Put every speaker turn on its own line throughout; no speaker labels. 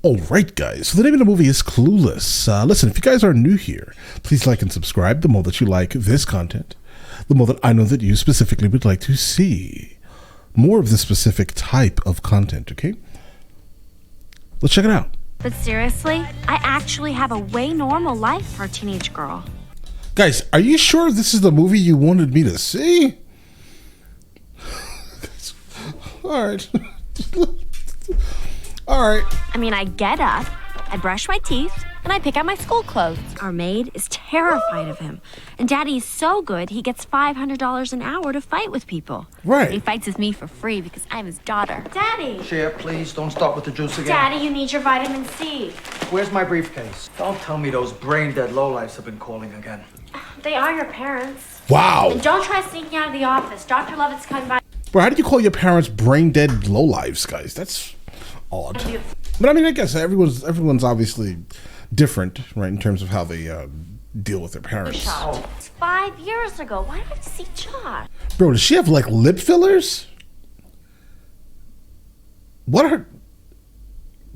Alright guys, so the name of the movie is Clueless. Listen, if you guys are new here, please like and subscribe. The more that you like this content, the more that I know that you specifically would like to see more of this specific type of content, okay? Let's check it out.
But seriously, I actually have a way normal life for a teenage girl.
Guys, are you sure this is the movie you wanted me to see? Alright. Alright.
I mean, I get up, I brush my teeth, and I pick out my school clothes. Our maid is terrified of him. And Daddy is so good, he gets $500 an hour to fight with people.
Right.
And he fights with me for free because I'm his daughter. Daddy!
Cher, please don't start with the juice again.
Daddy, you need your vitamin C.
Where's my briefcase? Don't tell me those brain-dead lowlifes have been calling again.
They are your parents.
Wow.
And don't try sneaking out of the office. Dr. Lovett's coming by.
Bro, how did you call your parents brain dead lowlives, guys? That's odd. But I mean, I guess everyone's obviously different, right, in terms of how they deal with their parents.
It's 5 years ago. Why did I see Josh?
Bro, does she have like lip fillers? What are?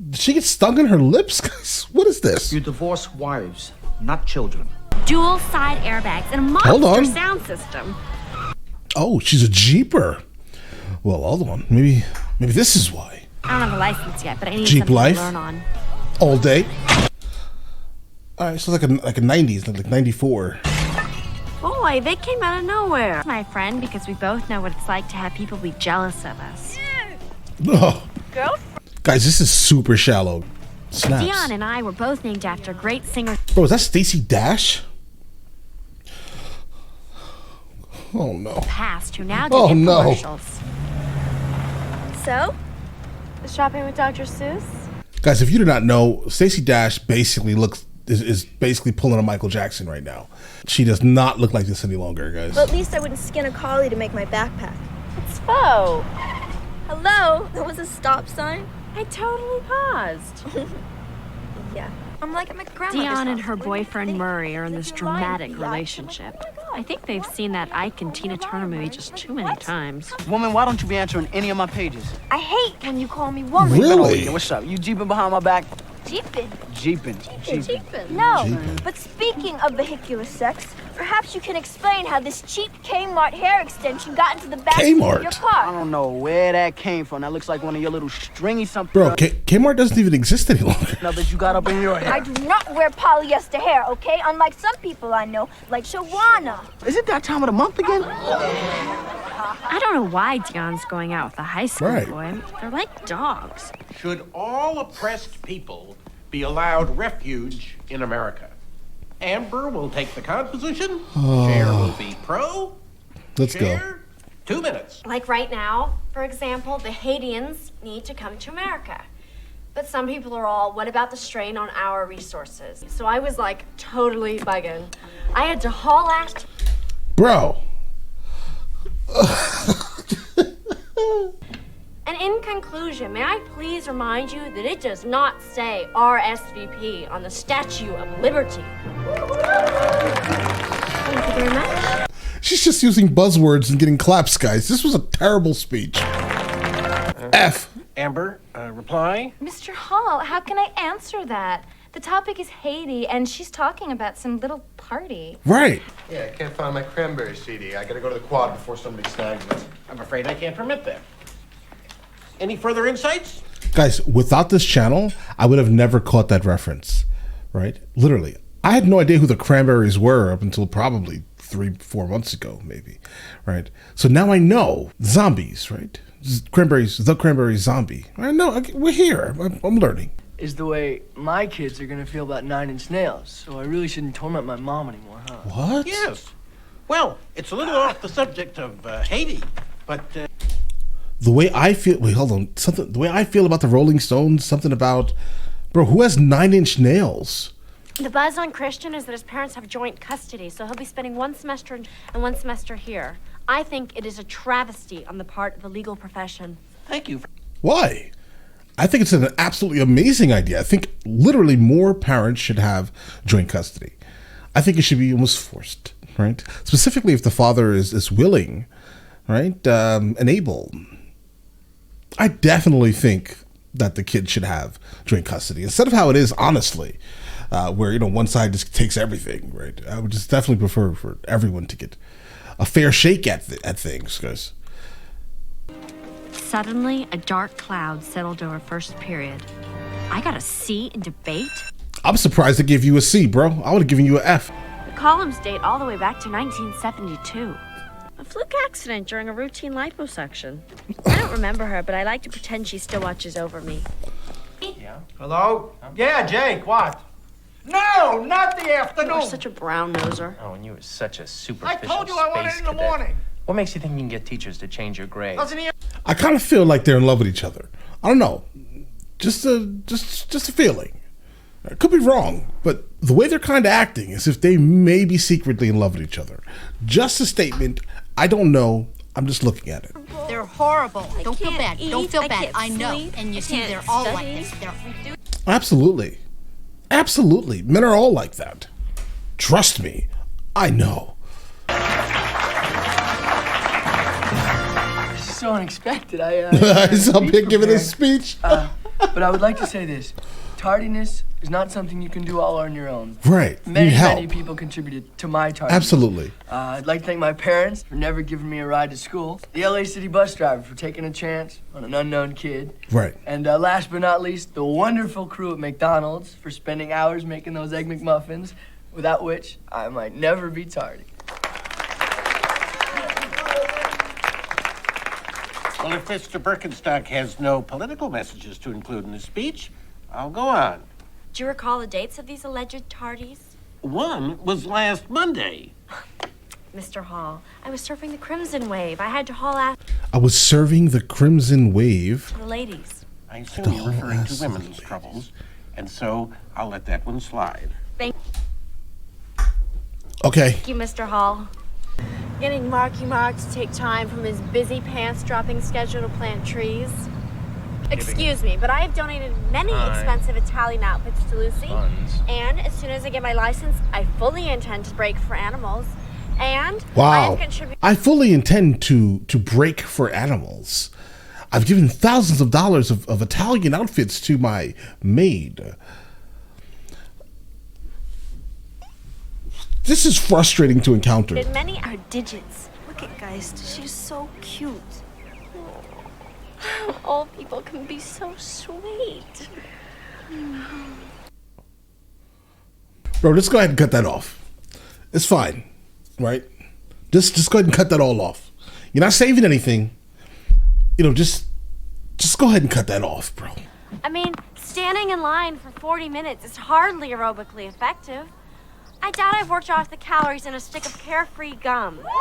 Did she get stung in her lips, guys? What is this?
You divorce wives, not children.
Dual side airbags and a
Hold on.
monster sound system.
Oh, she's a Jeeper. Well, hold on. Maybe this is why.
I don't have a license yet, but I need
Jeep
something
life?
to learn on.
All day. All right, so like a 90s, like 94.
Boy, they came out of nowhere. My friend, because we both know what it's like to have people be jealous of us.
Oh.
Girlfriend.
Guys, this is super shallow. Snaps.
Dion and I were both named after great singers.
Bro, is that Stacey Dash? Oh no.
Past who now do
Oh, no.
infomercials.
So, shopping with Dr. Seuss?
Guys, if you do not know, Stacey Dash basically is basically pulling a Michael Jackson right now. She does not look like this any longer, guys.
Well, at least I wouldn't skin a collie to make my backpack.
It's faux.
Hello? There was a stop sign?
I totally paused.
Yeah. I'm like at my grandmother's
Dion and
house.
her
What do you
boyfriend
think?
Murray are in this
As if you're lying
dramatic
to me.
relationship.
Oh my God.
I think they've seen that Ike and Tina Turner movie just too many times.
Woman, why don't you be answering any of my pages?
I hate when you call me woman.
Really?
What's up? You jeeping behind my back?
Jeepin'.
Jeeping.
No,
Jeepin'.
but speaking of vehicular sex, perhaps you can explain how this cheap Kmart hair extension got into the back seat
Kmart?
of your
I
car.
don't know where that came from. That looks like one of your little stringy something.
Bro, Kmart doesn't even exist any longer.
Now that you got up in your hair.
I do not wear polyester hair, okay? Unlike some people I know, like Shawana.
Is it that time of the month again?
I don't know why Dion's going out with a high school
Right.
boy. They're like dogs.
Should all oppressed people be allowed refuge in America? Amber will take the con position. Cher will be pro.
Let's go.
Cher, 2 minutes.
Like right now, for example, the Haitians need to come to America. But some people are all, what about the strain on our resources? So I was like totally bugging. I had to haul ass.
Bro.
And in conclusion, may I please remind you that it does not say RSVP on the Statue of Liberty. Thank you very much.
She's just using buzzwords and getting claps, guys. This was a terrible speech. F.
Amber, reply.
Mr. Hall, how can I answer that? The topic is Haiti, and she's talking about some little party.
Right.
Yeah, I can't find my cranberry CD. I gotta go to the quad before somebody snags it.
I'm afraid I can't permit that. Any further insights?
Guys, without this channel, I would have never caught that reference, right? Literally. I had no idea who the Cranberries were up until probably 3-4 months ago, maybe, right? So now I know. Zombies, right? Cranberries, the Cranberry zombie. I know, we're here. I'm learning.
Is the way my kids are gonna feel about 9 Inch Nails, so I really shouldn't torment my mom anymore, huh?
What?
Yes. Well, it's a little off the subject of Haiti, but
The way I feel, wait, hold on. The way I feel about the Rolling Stones, something about, bro, who has 9-inch nails?
The buzz on Christian is that his parents have joint custody, so he'll be spending 1 semester and 1 semester here. I think it is a travesty on the part of the legal profession.
Thank you.
Why? I think it's an absolutely amazing idea. I think literally more parents should have joint custody. I think it should be almost forced, right? Specifically if the father is willing, right, and able. I definitely think that the kid should have during custody, instead of how it is, honestly, where, you know, one side just takes everything, right? I would just definitely prefer for everyone to get a fair shake at things, guys.
Suddenly, a dark cloud settled over first period. I got a C in debate?
I'm surprised they gave you a C, bro. I would have given you an F.
The columns date all the way back to 1972. A fluke accident during a routine liposuction. I don't remember her, but I like to pretend she still watches over me.
Yeah? Hello? Yeah, Jake, what? No, not the afternoon.
You're such a brown noser.
Oh, and you were such a
I
superficial
told you I want it in the
cadet.
morning.
What makes you think you can get teachers to change your grade?
Doesn't he?
I kind of feel like they're in love with each other. I don't know, just a feeling. I could be wrong, but the way they're kind of acting is if they may be secretly in love with each other. Just a statement. I don't know. I'm just looking at it.
They're horrible. Don't feel bad. Don't feel bad.
can't
I know.
sleep,
And you
I
see,
can't
they're all
study.
like this. They're
Absolutely. Absolutely. Men are all like that. Trust me. I know.
So unexpected.
I saw Big giving a speech.
But I would like to say this. Tardiness is not something you can do all on your own.
Right.
Many,
Need help.
many people contributed to my tardiness.
Absolutely.
I'd like to thank my parents for never giving me a ride to school, the LA City bus driver for taking a chance on an unknown kid,
Right.
and last but not least, the wonderful crew at McDonald's for spending hours making those Egg McMuffins, without which I might never be tardy.
Well, if Mr. Birkenstock has no political messages to include in his speech, I'll go on.
Do you recall the dates of these alleged tardies?
One was last Monday.
Mr. Hall, I was surfing the Crimson Wave. I had to haul after
I was serving the Crimson Wave.
the ladies.
I assume you're referring to women's troubles, and so I'll let that one slide.
Thank
Okay.
you, Mr. Hall. Getting Marky Mark to take time from his busy pants-dropping schedule to plant trees. Excuse me, but I have donated many expensive Italian outfits to Lucy. And as soon as I get my license, I fully intend to break for animals. And I
Wow.
have contributed.
I fully intend to break for animals. I've given thousands of dollars of Italian outfits to my maid. This is frustrating to encounter.
Many
Her digits. Look at guys. She's so cute.
all people can be so sweet.
Bro, just go ahead and cut that off. It's fine, right? Just go ahead and cut that all off. You're not saving anything. You know, just go ahead and cut that off, bro.
I mean, standing in line for 40 minutes is hardly aerobically effective. I doubt I've worked off the calories in a stick of carefree gum.
Well,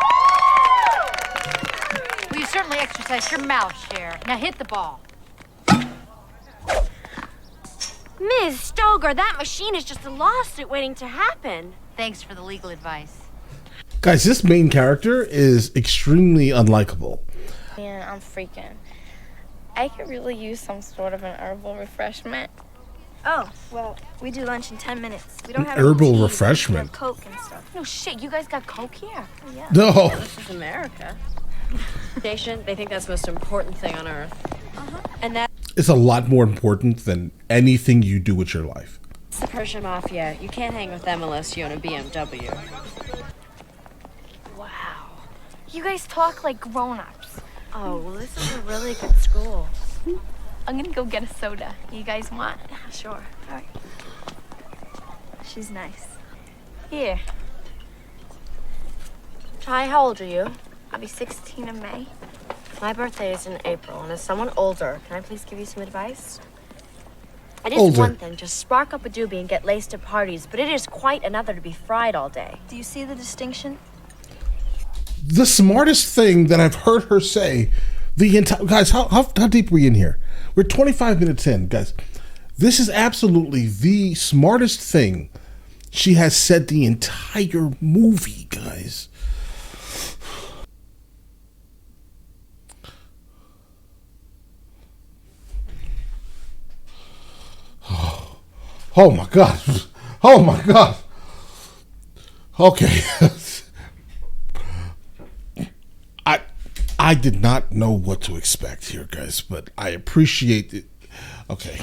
you certainly exercised your mouth, Cher. Now hit the ball.
Ms. Stoger, that machine is just a lawsuit waiting to happen.
Thanks for the legal advice.
Guys, this main character is extremely unlikable.
Man, I'm freaking. I could really use some sort of an herbal refreshment.
Oh, well, we do lunch in 10 minutes. We don't
An
have any
herbal
tea, but
refreshment?
we have Coke and stuff.
No shit, you guys got Coke here?
Yeah.
No.
This is America. Nation, they think that's the most important thing on earth. And that's
It's a lot more important than anything you do with your life.
the Persian Mafia. You can't hang with them unless you own a BMW.
Wow. You guys talk like grown-ups.
Oh, well, this is a really good school.
I'm gonna go get a soda. You guys want?
Sure.
All right. She's nice. Here.
Ty, how old are you?
I'll be 16 in May.
My birthday is in April, and as someone older, can I please give you some advice? It is
Older.
one thing to spark up a doobie and get laced at parties, but it is quite another to be fried all day.
Do you see the distinction?
The smartest thing that I've heard her say the entire... Guys, how deep are we in here? We're 25 minutes in, guys. This is absolutely the smartest thing she has said the entire movie, guys. Oh my God. Oh my God. Okay. I did not know what to expect here, guys, but I appreciate it. Okay.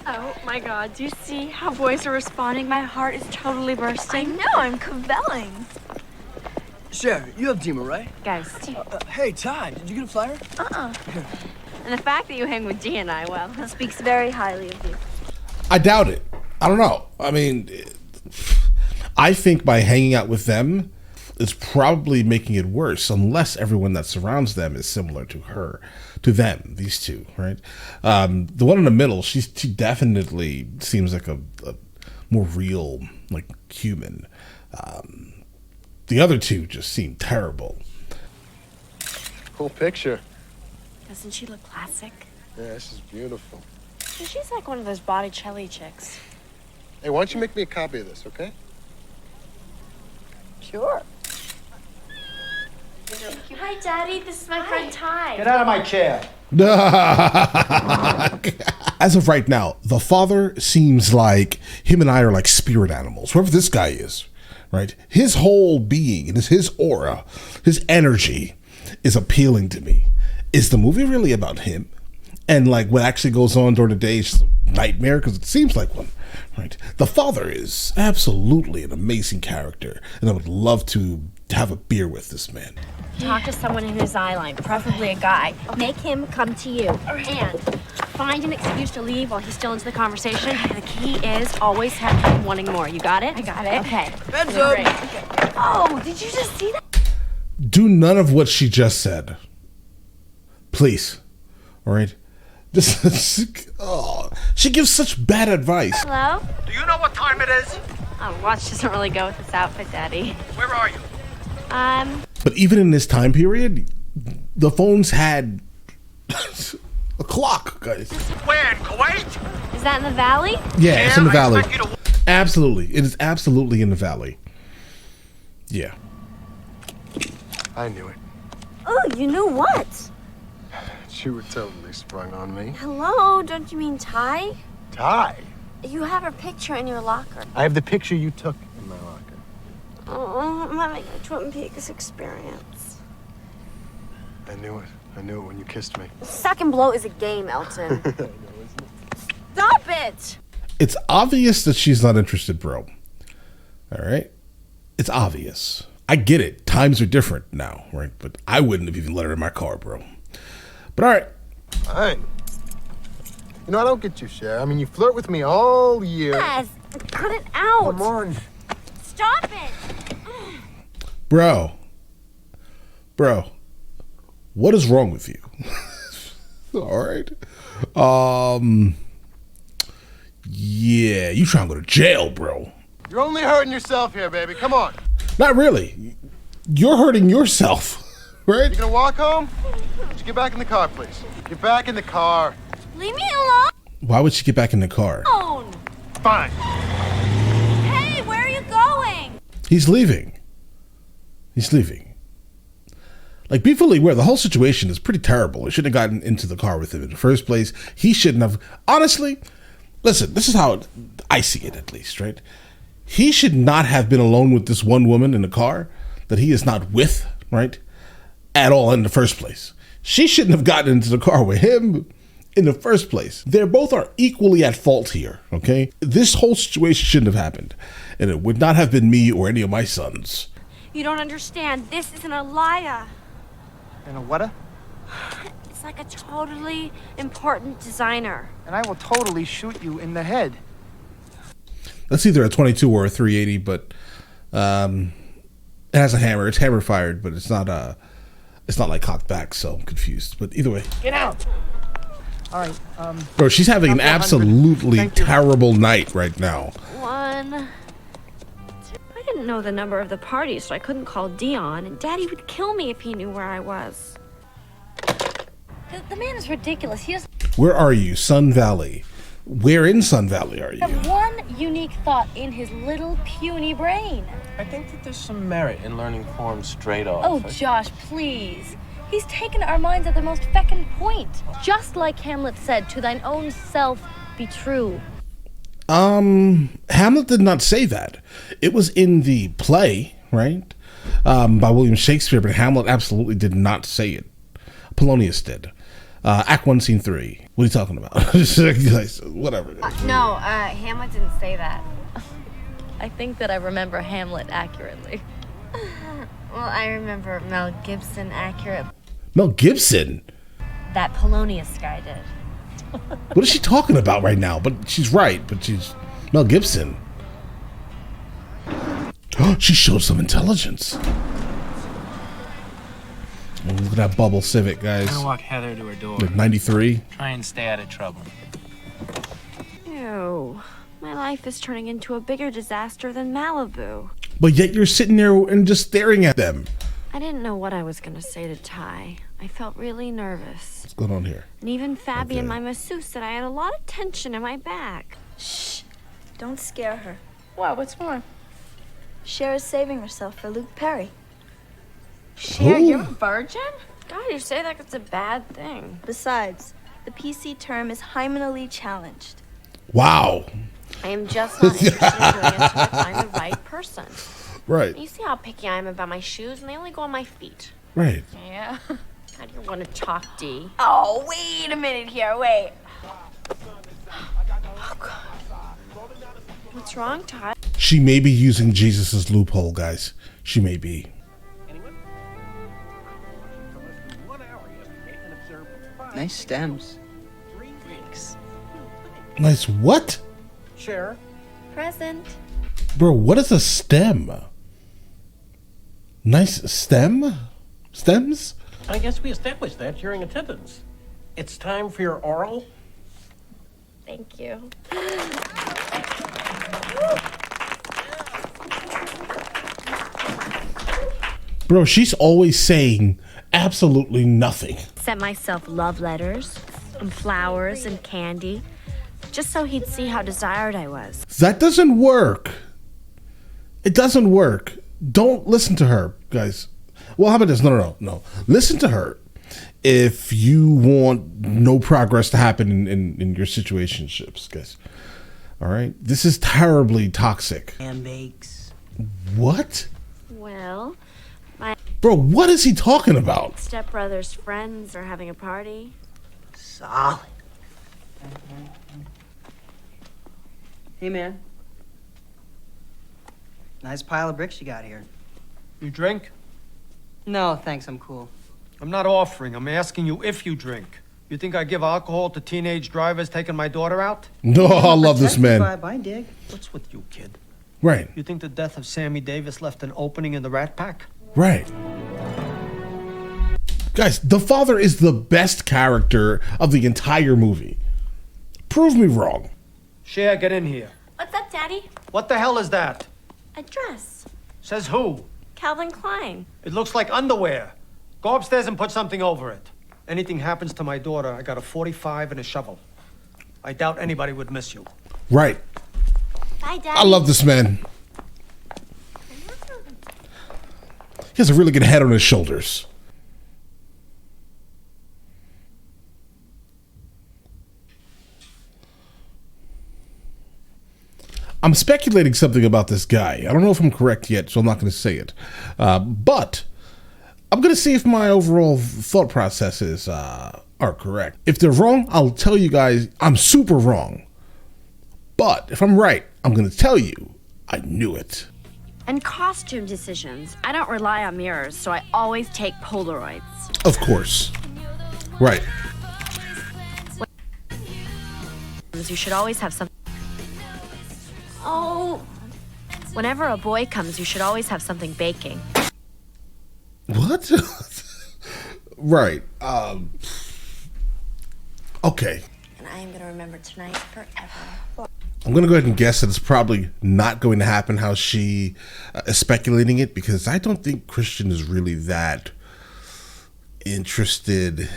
Oh my God, do you see how boys are responding? My heart is totally bursting. I know, I'm compelling.
Cher, you have Dima, right?
Guys,
Hey, Ty, did you get a flyer?
and the fact that you hang with G and I, well,
That speaks very highly of you.
I doubt it. I don't know. I mean, I think by hanging out with them is probably making it worse, unless everyone that surrounds them is similar to them, these two, right? The one in the middle, she definitely seems like a more real, like, human. The other two just seem terrible.
Cool picture.
doesn't she look classic?
Yeah, this is beautiful.
She's like one of those Botticelli chicks.
Hey, why don't you make me a copy of this, okay?
Sure.
Hi, Daddy. This is my friend Ty.
Get out of my chair.
As of right now, the father seems like him and I are like spirit animals. Whoever this guy is, right? His whole being and his aura, his energy is appealing to me. Is the movie really about him? And like what actually goes on during the day is just a nightmare, because it seems like one, right? The father is absolutely an amazing character, and I would love to have a beer with this man.
Talk to someone in his eye line, preferably a guy. Make him come to you. And find an excuse to leave while he's still into the conversation. The key is always have him wanting more. You got it? I got it. Okay.
Heads up.
Great. Okay. Oh, did you just see that?
Do none of what she just said. Please. All right? She gives such bad advice.
Hello?
Do you know what time it is?
Oh, watch doesn't really go with this outfit, Daddy.
Where are you?
But even in this time period, the phones had a clock, guys.
Where, in Kuwait?
Is that in the valley?
Yeah, it's in the
I
valley.
expect you to-
Absolutely. It is absolutely in the valley. Yeah.
I knew it.
Oh, you knew what?
You were totally sprung on me.
Hello, don't you mean Ty?
Ty?
You have her picture in your locker.
I have the picture you took in my locker.
Oh, I'm having a Twin Peaks experience.
I knew it. I knew it when you kissed me.
Second blow is a game, Elton.
Stop it!
It's obvious that she's not interested, bro. All right? It's obvious. I get it. Times are different now, right? But I wouldn't have even let her in my car, bro. But all right.
Fine. You know, I don't get you, Cher. I mean, you flirt with me all year.
Yes, cut it out.
Come on.
Stop it.
Bro, what is wrong with you? All right. Yeah, you trying to go to jail, bro.
You're only hurting yourself here, baby. Come on.
Not really. You're hurting yourself, right?
You gonna walk home? Just get back in the car, please. Get back in the car.
Leave me alone.
Why would she get back in the car?
Fine.
Hey, where are you going?
He's leaving. He's leaving. Like, be fully aware, the whole situation is pretty terrible. He shouldn't have gotten into the car with him in the first place. He shouldn't have. Honestly, listen, this is how I see it, at least, right? He should not have been alone with this one woman in the car that he is not with, right? At all in the first place. She shouldn't have gotten into the car with him in the first place. They both are equally at fault here, okay? This whole situation shouldn't have happened. And it would not have been me or any of my sons.
You don't understand. This is an Elia.
And a what?
It's like a totally important designer.
And I will totally shoot you in the head.
That's either a 22 or a 380, but it has a hammer. It's hammer fired, but it's not like cocked back, so I'm confused. But either way.
Get out. All right.
Bro, she's having an
Number 100.
absolutely
Thank you.
terrible night right now.
1, 2. I didn't know the number of the party, so I couldn't call Dion, and Daddy would kill me if he knew where I was.
The man is ridiculous. He doesn't
Where are you? Sun Valley. Where in Sun Valley are you?
have one unique thought in his little puny brain.
I think that there's some merit in learning forms straight off.
Oh, Josh, please. He's taken our minds at their most fecund point. Just like Hamlet said, to thine own self be true.
Hamlet did not say that. It was in the play, right? By William Shakespeare, but Hamlet absolutely did not say it. Polonius did. Act 1, Scene 3. What are you talking about? Guys, whatever.
No, Hamlet didn't say that.
I think that I remember Hamlet accurately.
Well, I remember Mel Gibson accurate.
Mel Gibson?
That Polonius guy did.
What is she talking about right now? But she's right, but she's Mel Gibson. She showed some intelligence. Oh, look at that bubble Civic, guys.
I'm gonna walk Heather to her door.
Like 93.
Try and stay out of trouble.
Ew. My life is turning into a bigger disaster than Malibu.
But yet you're sitting there and just staring at them.
I didn't know what I was going to say to Ty. I felt really nervous.
What's going on here?
And even Fabian, my masseuse, said I had a lot of tension in my back.
Shh. Don't scare her.
What? What's more?
Cher is saving herself for Luke Perry.
Cher,
Ooh.
you're a virgin? God, you say that it's a bad thing.
Besides, the PC term is hymenally challenged.
Wow.
I am just not interested in doing it until I find the right person.
Right.
You see how picky I am about my shoes, and they only go on my feet.
Right.
Yeah. How do you want to talk, D?
Oh, wait a minute here, wait.
Oh, God. What's wrong, Ty?
She may be using Jesus's loophole, guys. She may be.
Nice stems.
Nice what?
Cher.
Present.
Bro, what is a stem? Nice stem? Stems?
I guess we established that during attendance. It's time for your oral.
Thank you.
Bro, she's always saying absolutely nothing.
Sent myself love letters and flowers and candy, just so he'd see how desired I was.
That doesn't work. It doesn't work. Don't listen to her, guys. Well, how about this? No. Listen to her if you want no progress to happen in your situationships, guys. All right? This is terribly toxic.
Ham bakes.
What?
Well, my
Bro, what is he talking about?
stepbrother's friends are having a party.
Solid. Hey, man. Nice pile of bricks you got here.
You drink?
No, thanks. I'm cool.
I'm not offering. I'm asking you if you drink. You think I give alcohol to teenage drivers taking my daughter out?
No, I love this man.
Bye, Dig.
What's with you, kid?
Right,
You think the death of Sammy Davis left an opening in the Rat Pack?
right. Guys, the father is the best character of the entire movie. Prove me wrong.
Cher, get in here.
What's up, Daddy?
What the hell is that?
A dress.
Says who?
Calvin Klein.
It looks like underwear. Go upstairs and put something over it. Anything happens to my daughter, I got a 45 and a shovel. I doubt anybody would miss you.
Right.
Bye, Daddy.
I love this man. He has a really good head on his shoulders. I'm speculating something about this guy. I don't know if I'm correct yet, so I'm not going to say it. But I'm going to see if my overall thought processes are correct. If they're wrong, I'll tell you guys I'm super wrong. But if I'm right, I'm going to tell you I knew it.
And costume decisions. I don't rely on mirrors, so I always take Polaroids.
Of course. Right.
You should always have something. Oh. Whenever a boy comes, you should always have something baking.
What? Right. Okay.
And I am going to remember tonight forever.
I'm going to go ahead and guess that it's probably not going to happen how she is speculating it, because I don't think Christian is really that interested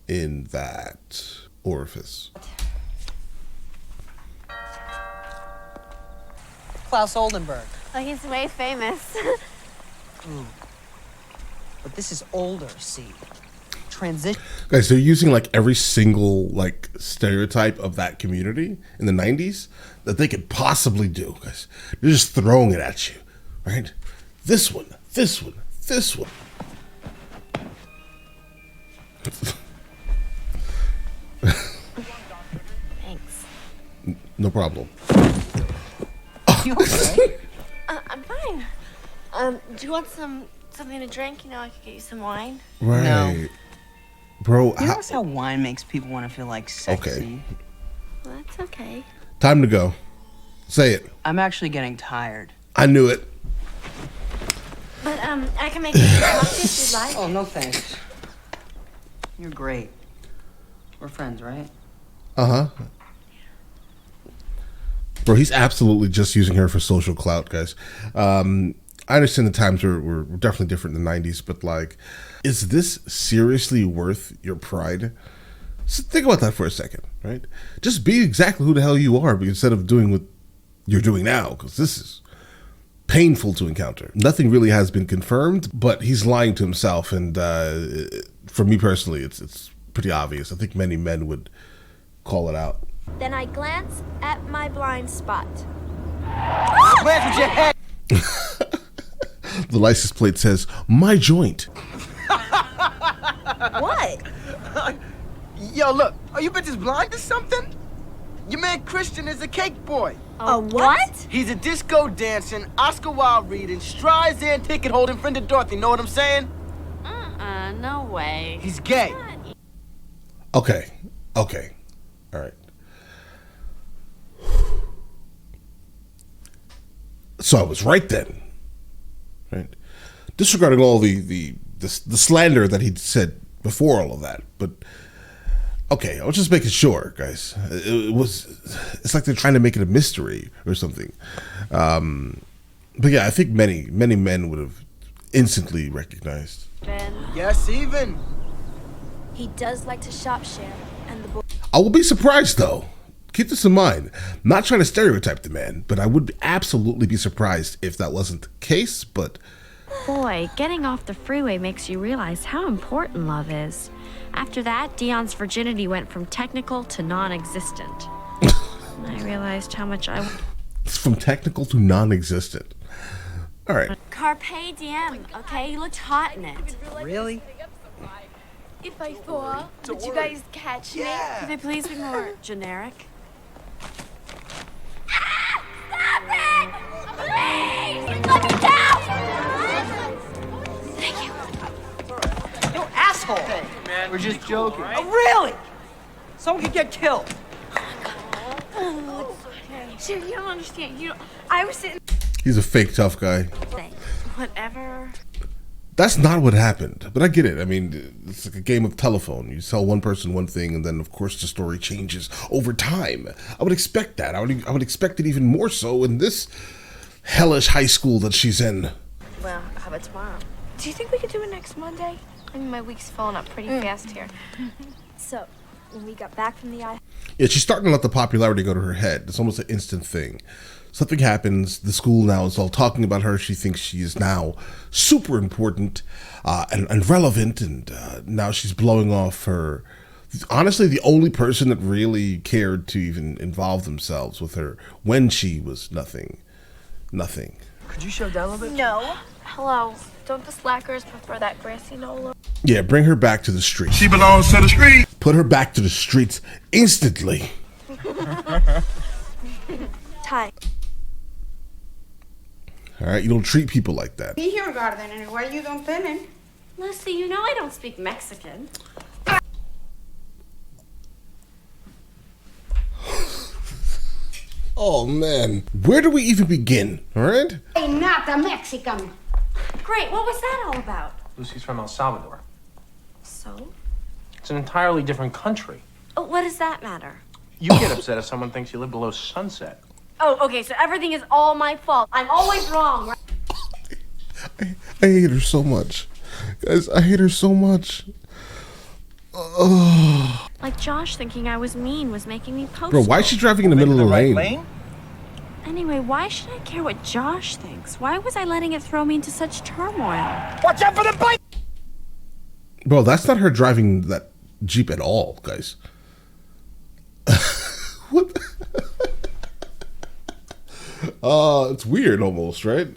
in that orifice.
Klaus Oldenburg.
Oh, he's way famous.
Ooh. But this is older, see. Transition.
Guys, they're using like every single like stereotype of that community in the 90s that they could possibly do, guys. They're just throwing it at you, right? This one, this one, this one. No problem.
You okay?
I'm fine. Do you want something to drink? You know, I could get you some wine.
Right.
No.
Bro,
You notice how wine makes people want to feel like sexy?
Okay.
Well, that's okay.
Time to go. Say it.
I'm actually getting tired.
I knew it.
But, I can make you some coffee if you'd like.
Oh, no thanks. You're great. We're friends, right?
Uh-huh. Bro, he's absolutely just using her for social clout, guys. I understand the times were definitely different in the 90s, but like, is this seriously worth your pride? So think about that for a second, right? Just be exactly who the hell you are, but instead of doing what you're doing now, because this is painful to encounter. Nothing really has been confirmed, but he's lying to himself, and for me personally, it's pretty obvious. I think many men would call it out.
Then I glance at my blind spot.
Glance with your head!
The license plate says, "My joint."
What?
Yo, look, are you bitches blind or something? Your man Christian is a cake boy.
A what?
He's a disco dancing, Oscar Wilde reading, Streisand ticket holding friend of Dorothy, know what I'm saying?
No way.
He's gay.
Okay. All right. So I was right then. Right. Disregarding all the slander that he'd said before all of that, but okay, I was just making sure, guys. It's like they're trying to make it a mystery or something. But yeah, I think many men would have instantly recognized.
Ben.
Yes, even.
He does like to shop, Cher, and the boy.
I will be surprised though. Keep this in mind. Not trying to stereotype the man, but I would absolutely be surprised if that wasn't the case, but
Boy, getting off the freeway makes you realize how important love is. After that, Dion's virginity went from technical to non-existent. I realized how much
it's from technical to non-existent. All right.
Carpe diem, okay? You looked hot in it.
Really?
If I fall, would you guys catch me?
Could they please be more generic?
Stop it! Please! Let me down!
Thank you.
You asshole! Hey, man, we're just joking. Right? Oh, really? Someone could get killed.
Sure, you don't understand. I was sitting.
He's a fake tough guy.
Whatever.
That's not what happened, but I get it. I mean, it's like a game of telephone. You tell one person one thing, and then, of course, the story changes over time. I would expect that. I would expect it even more so in this hellish high school that she's in.
Well, how about tomorrow?
Do you think we could do it next Monday? I mean, my week's filling up pretty fast here.
So, when we got back from the eye.
Yeah, she's starting to let the popularity go to her head. It's almost an instant thing. Something happens. The school now is all talking about her. She thinks she is now super important and relevant. And now she's blowing off her. Honestly, the only person that really cared to even involve themselves with her when she was nothing.
Could you show down a little bit?
No. Hello. Don't the slackers prefer that grassy knoll?
Yeah, bring her back to the streets.
She belongs to the street.
Put her back to the streets instantly.
Ty.
All right, you don't treat people like that.
Be here, garden, and why you don't tell
Lucy, you know I don't speak Mexican.
Oh man, where do we even begin? All right.
I'm not a Mexican.
Great, what was that all about?
Lucy's from El Salvador.
So?
It's an entirely different country.
Oh, what does that matter?
You get upset if someone thinks you live below sunset.
Oh, okay, so everything is all my fault. I'm always wrong, right?
I hate her so much. Guys, I hate her so much. Ugh.
Like Josh thinking I was mean was making me post.
Bro, why is she driving in the middle of the lane?
Anyway, why should I care what Josh thinks? Why was I letting it throw me into such turmoil?
Watch out for the bike!
Bro, that's not her driving that Jeep at all, guys. What? It's weird almost, right?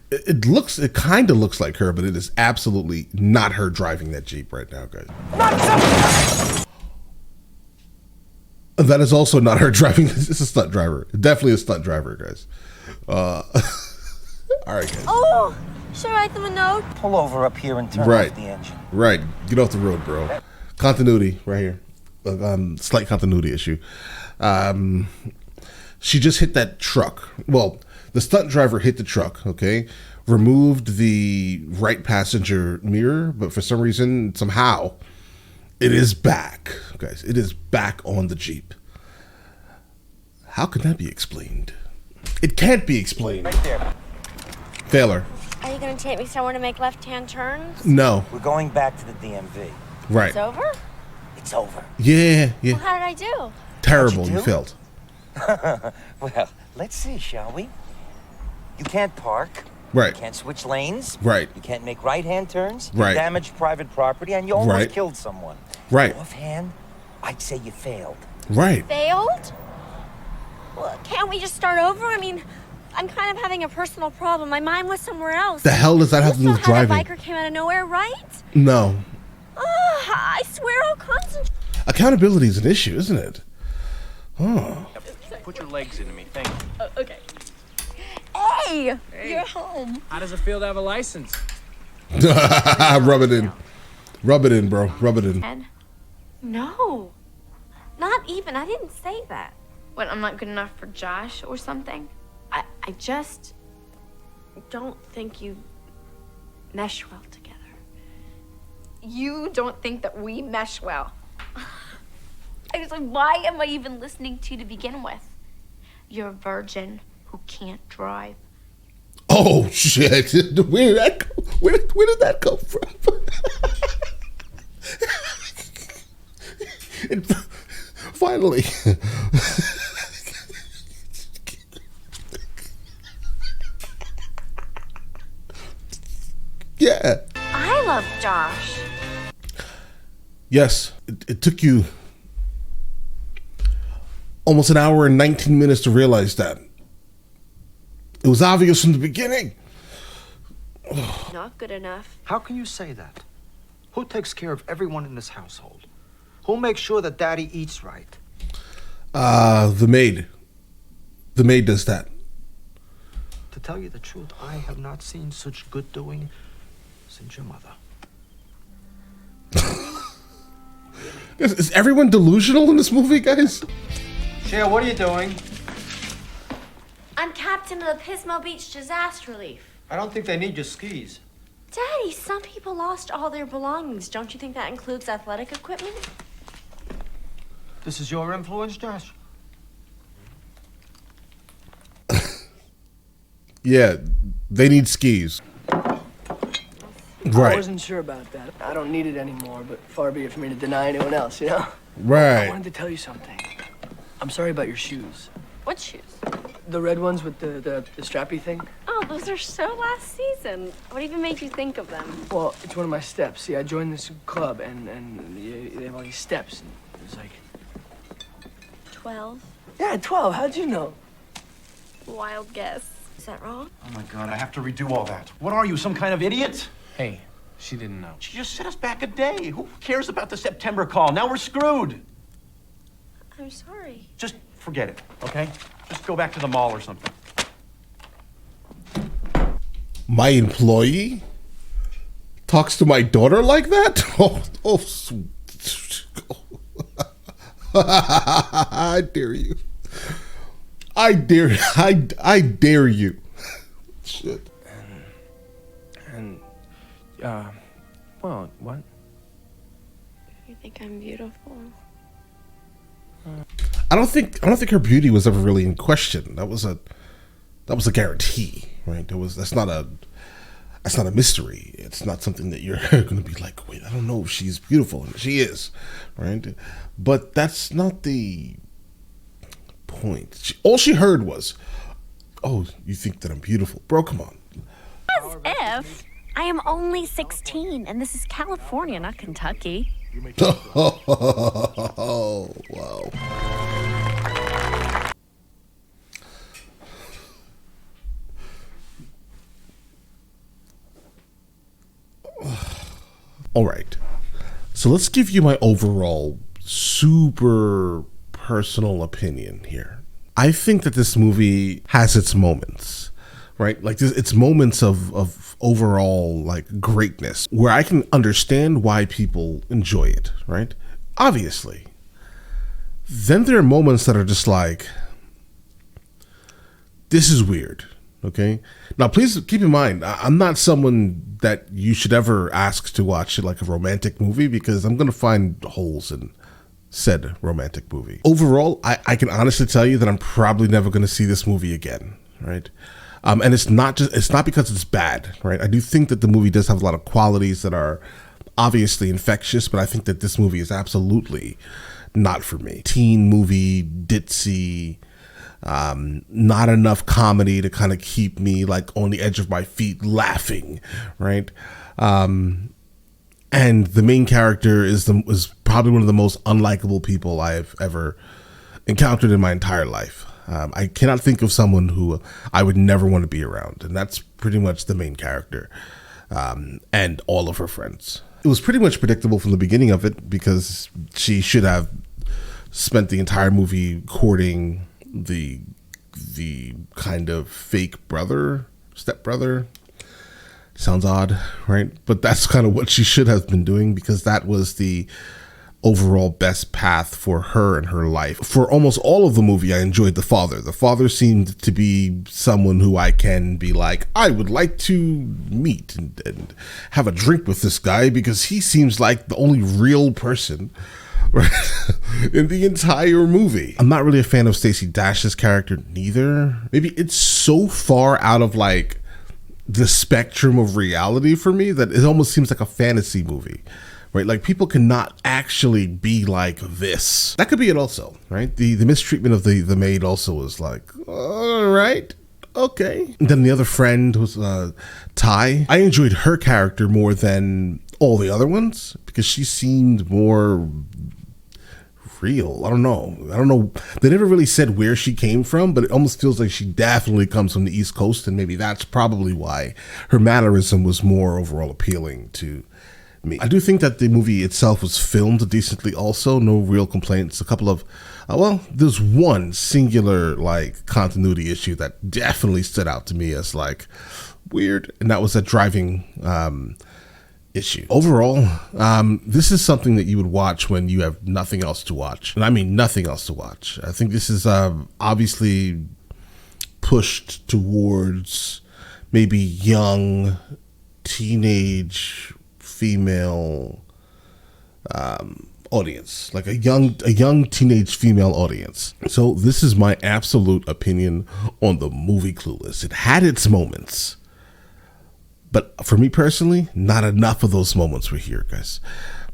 It kind of looks like her, but it is absolutely not her driving that Jeep right now, guys. That is also not her driving. It's a stunt driver. Definitely a stunt driver, guys. All right, guys.
Oh, should I write them a note?
Pull over up here and turn
Right.
off the engine.
Right. Get off the road, bro. Continuity right here. Slight continuity issue. She just hit that truck. Well, the stunt driver hit the truck, okay? Removed the right passenger mirror, but for some reason, somehow, it is back, guys. It is back on the Jeep. How can that be explained? It can't be explained.
Right there.
Taylor.
Are you going to take me somewhere to make left-hand turns?
No.
We're going back to the DMV.
Right.
It's over?
It's over.
Yeah.
Well, how did I do?
Terrible.
What'd you
You
do?
failed.
Well, let's see, shall we? You can't park.
Right.
You can't switch lanes.
Right.
You can't make right-hand turns.
Right.
You damaged private property, and you almost
Right.
killed someone.
Right.
Offhand, I'd say you failed.
Right.
Failed? Well, can't we just start over? I mean, I'm kind of having a personal problem. My mind was somewhere else.
The hell does that have to do with
How the
driving?
biker came out of nowhere, right?
No.
I swear I'll concentrate.
Accountability is an issue, isn't it? Oh.
Put your legs into me. Thank you.
Okay.
Hey,
Hey.
you're home.
How does it feel to have a license?
Rub it in. Rub it in, bro. Rub it in.
And no, not even. I didn't say that.
What, I'm not good enough for Josh or something?
I just don't think you mesh well together.
You don't think that we mesh well. I was like, why am I even listening to you to begin with? You're a virgin who can't drive.
Oh shit! Where did that come? Where did that come from? And finally, yeah.
I love Josh.
Yes, it took you almost an hour and 19 minutes to realize that. It was obvious from the beginning.
Not good enough.
How can you say that? Who takes care of everyone in this household? Who makes sure that Daddy eats right?
The maid. The maid does that.
To tell you the truth, I have not seen such good doing since your mother.
Is everyone delusional in this movie, guys?
Cher, what are you doing?
I'm captain of the Pismo Beach Disaster Relief.
I don't think they need your skis.
Daddy, some people lost all their belongings. Don't you think that includes athletic equipment?
This is your influence, Josh?
Yeah, they need skis.
I
Right.
wasn't sure about that. I don't need it anymore, but far be it for me to deny anyone else, you know?
Right.
I wanted to tell you something. I'm sorry about your shoes.
What shoes?
The red ones with the strappy thing.
Oh, those are so last season. What even made you think of them?
Well, it's one of my steps. See, I joined this club, and they have all these steps. And it was like...
12.
Yeah, 12. How'd you know?
Wild guess. Is that wrong?
Oh my God, I have to redo all that. What are you, some kind of idiot?
Hey, she didn't know.
She just set us back a day. Who cares about the September call? Now we're screwed.
I'm sorry.
Just forget it, okay? Just go back to the mall or something.
My employee talks to my daughter like that? I dare you. I dare you. Shit.
Well, what?
You think I'm beautiful?
I don't think her beauty was ever really in question. That was a guarantee, right? That's not a mystery. It's not something that you're going to be like, wait, I don't know if she's beautiful, and she is, right? But that's not the point. All she heard was, "Oh, you think that I'm beautiful, bro? Come on."
As if I am only 16, and this is California, not Kentucky.
Oh, wow. All right. So let's give you my overall super personal opinion here. I think that this movie has its moments, right? Like it's moments of overall like greatness where I can understand why people enjoy it, right? Obviously. Then there are moments that are just like, this is weird. Okay. Now, please keep in mind, I'm not someone that you should ever ask to watch like a romantic movie because I'm going to find holes in said romantic movie. Overall, I can honestly tell you that I'm probably never going to see this movie again. Right. And it's not because it's bad. Right. I do think that the movie does have a lot of qualities that are obviously infectious, but I think that this movie is absolutely not for me. Teen movie, ditzy, not enough comedy to kind of keep me like on the edge of my feet laughing, right? And the main character is probably one of the most unlikable people I've ever encountered in my entire life. I cannot think of someone who I would never want to be around, and that's pretty much the main character and all of her friends. It was pretty much predictable from the beginning of it because she should have spent the entire movie courting the kind of fake stepbrother. Sounds odd, right? But that's kind of what she should have been doing because that was the overall best path for her and her life. For almost all of the movie, I enjoyed the father. The father seemed to be someone who I can be like, I would like to meet and have a drink with this guy because he seems like the only real person in the entire movie. I'm not really a fan of Stacey Dash's character neither. Maybe it's so far out of like the spectrum of reality for me that it almost seems like a fantasy movie, right? Like people cannot actually be like this. That could be it also, right? The mistreatment of the maid also was like, all right, okay. And then the other friend was Ty. I enjoyed her character more than all the other ones because she seemed more real. I don't know. They never really said where she came from, but it almost feels like she definitely comes from the East Coast, and maybe that's probably why her mannerism was more overall appealing to me. I do think that the movie itself was filmed decently also. No real complaints. A couple of, there's one singular like continuity issue that definitely stood out to me as like weird, and that was a driving issue. Overall, this is something that you would watch when you have nothing else to watch. And I mean nothing else to watch. I think this is obviously pushed towards maybe young, teenage, female audience. Like a young teenage female audience. So this is my absolute opinion on the movie Clueless. It had its moments. But for me personally, not enough of those moments were here, guys.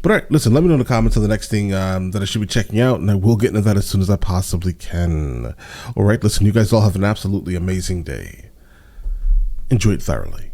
But all right, listen, let me know in the comments of the next thing that I should be checking out, and I will get into that as soon as I possibly can. All right, listen, you guys all have an absolutely amazing day. Enjoy it thoroughly.